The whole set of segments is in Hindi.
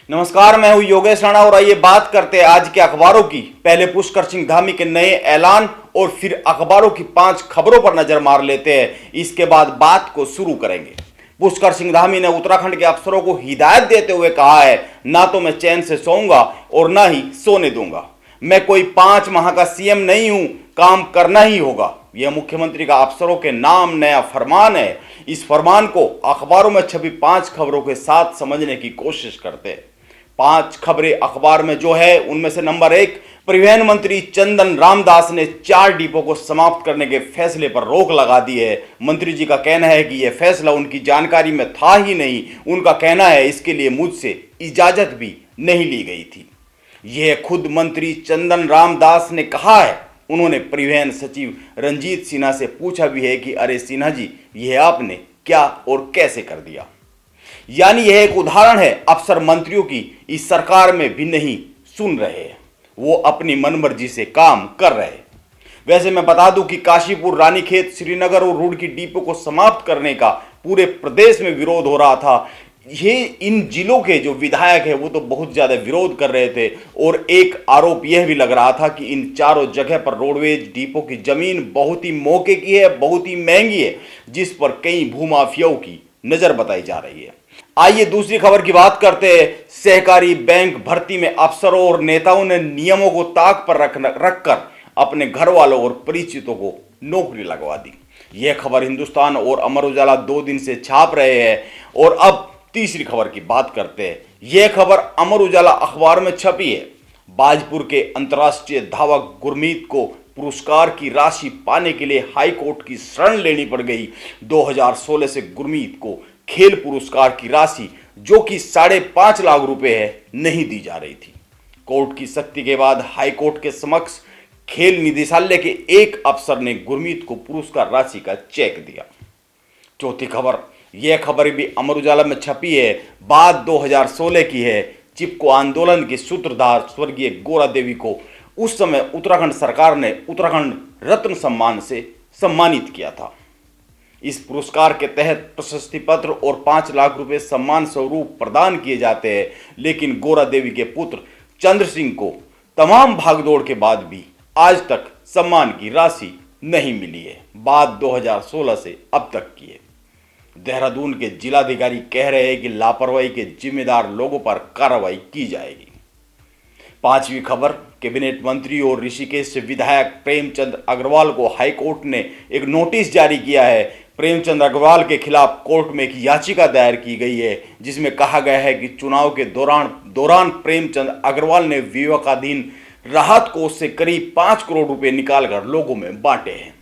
नमस्कार, मैं हूं योगेश राणा और आइए बात करते हैं आज के अखबारों की। पहले पुष्कर सिंह धामी के नए ऐलान और फिर अखबारों की 5 खबरों पर नजर मार लेते हैं। इसके बाद बात को शुरू करेंगे। पुष्कर सिंह धामी ने उत्तराखंड के अफसरों को हिदायत देते हुए कहा है, ना तो मैं चैन से सोऊंगा और ना ही सोने दूंगा। मैं कोई 5 माह का सीएम नहीं हूं, काम करना ही होगा। यह मुख्यमंत्री का अफसरों के नाम नया फरमान है। इस फरमान को अखबारों में छपी 5 खबरों के साथ समझने की कोशिश करते हैं। 5 खबरें अखबार में जो है उनमें से नंबर 1, परिवहन मंत्री चंदन रामदास ने 4 डिपो को समाप्त करने के फैसले पर रोक लगा दी है। मंत्री जी का कहना है कि यह फैसला उनकी जानकारी में था ही नहीं। उनका कहना है इसके लिए मुझसे इजाजत भी नहीं ली गई थी। यह खुद मंत्री चंदन रामदास ने कहा है। उन्होंने परिवहन सचिव रंजीत सिन्हा से पूछा भी है कि अरे सिन्हा जी, यह आपने क्या और कैसे कर दिया। यानी यह एक उदाहरण है, अफसर मंत्रियों की इस सरकार में भी नहीं सुन रहे हैं, वो अपनी मनमर्जी से काम कर रहे हैं। वैसे मैं बता दूं कि काशीपुर, रानीखेत, श्रीनगर और रुड़की डिपो को समाप्त करने का पूरे प्रदेश में विरोध हो रहा था। ये इन जिलों के जो विधायक है वो तो बहुत ज्यादा विरोध कर रहे थे और एक आरोप यह भी लग रहा था कि इन चारों जगह पर रोडवेज डिपो की जमीन बहुत ही मौके की है, बहुत ही महंगी है, जिस पर कई भूमाफियाओं की नजर बताई जा रही है। आइए दूसरी खबर की बात करते हैं। सहकारी बैंक भर्ती में अफसरों और नेताओं ने नियमों को ताक पर रखकर अपने घर वालों और परिचितों को नौकरी लगवा दी। यह खबर हिंदुस्तान और अमर उजाला 2 दिन से छाप रहे हैं। और अब तीसरी खबर की बात करते हैं। यह खबर अमर उजाला अखबार में छपी है। बाजपुर के अंतर्राष्ट्रीय धावक गुरमीत को पुरस्कार की राशि पाने के लिए हाईकोर्ट की शरण लेनी पड़ गई। 2016 से गुरमीत को खेल पुरस्कार की राशि, जो कि 5.5 लाख रुपए है, नहीं दी जा रही थी। कोर्ट की सख्ती के बाद हाईकोर्ट के समक्ष खेल निदेशालय के एक अफसर ने गुरमीत को पुरस्कार राशि का चेक दिया। चौथी खबर, यह खबर भी अमर उजाला में छपी है। बात 2016 की है। चिपको आंदोलन के सूत्रधार स्वर्गीय गोरा देवी को उस समय उत्तराखंड सरकार ने उत्तराखंड रत्न सम्मान से सम्मानित किया था। इस पुरस्कार के तहत प्रशस्ति पत्र और 5 लाख रुपए सम्मान स्वरूप प्रदान किए जाते हैं, लेकिन गोरा देवी के पुत्र चंद्र सिंह को तमाम भागदौड़ के बाद भी आज तक सम्मान की राशि नहीं मिली है। बात 2016 से अब तक की है। देहरादून के जिलाधिकारी कह रहे हैं कि लापरवाही के जिम्मेदार लोगों पर कार्रवाई की जाएगी। 5वीं खबर, कैबिनेट मंत्री और ऋषिकेश से विधायक प्रेमचंद अग्रवाल को हाईकोर्ट ने एक नोटिस जारी किया है। प्रेमचंद अग्रवाल के खिलाफ कोर्ट में एक याचिका दायर की गई है, जिसमें कहा गया है कि चुनाव के दौरान प्रेमचंद अग्रवाल ने विवेकाधीन राहत कोष से करीब 5 करोड़ रुपए निकालकर लोगों में बांटे हैं।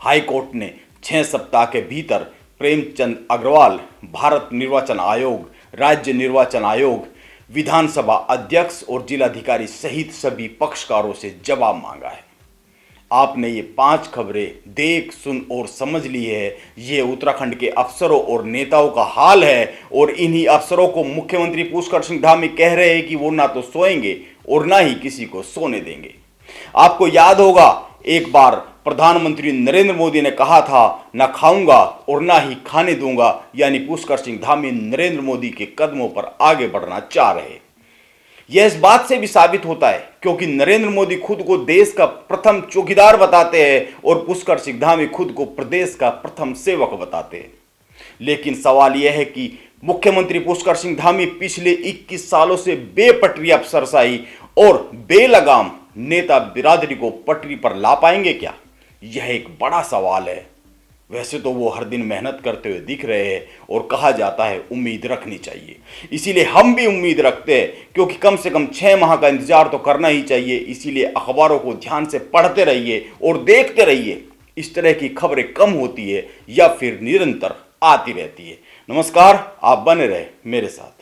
हाईकोर्ट ने 6 सप्ताह के भीतर प्रेमचंद अग्रवाल, भारत निर्वाचन आयोग, राज्य निर्वाचन आयोग, विधानसभा अध्यक्ष और जिलाधिकारी सहित सभी पक्षकारों से जवाब मांगा है। आपने ये 5 खबरें देख, सुन और समझ ली है। ये उत्तराखंड के अफसरों और नेताओं का हाल है और इन्हीं अफसरों को मुख्यमंत्री पुष्कर सिंह धामी कह रहे हैं कि वो ना तो सोएंगे और ना ही किसी को सोने देंगे। आपको याद होगा, एक बार प्रधानमंत्री नरेंद्र मोदी ने कहा था, ना खाऊंगा और ना ही खाने दूंगा। यानी पुष्कर सिंह धामी नरेंद्र मोदी के कदमों पर आगे बढ़ना चाह रहे हैं। यह इस बात से भी साबित होता है क्योंकि नरेंद्र मोदी खुद को देश का प्रथम चौकीदार बताते हैं और पुष्कर सिंह धामी खुद को प्रदेश का प्रथम सेवक बताते हैं। लेकिन सवाल यह है कि मुख्यमंत्री पुष्कर सिंह धामी पिछले 21 सालों से बेपटरी अफसरशाही और बेलगाम नेता बिरादरी को पटरी पर ला पाएंगे क्या? यह एक बड़ा सवाल है। वैसे तो वो हर दिन मेहनत करते हुए दिख रहे हैं और कहा जाता है उम्मीद रखनी चाहिए। इसीलिए हम भी उम्मीद रखते हैं, क्योंकि कम से कम 6 माह का इंतजार तो करना ही चाहिए। इसीलिए अखबारों को ध्यान से पढ़ते रहिए और देखते रहिए। इस तरह की खबरें कम होती है या फिर निरंतर आती रहती है। नमस्कार, आप बने रहे मेरे साथ।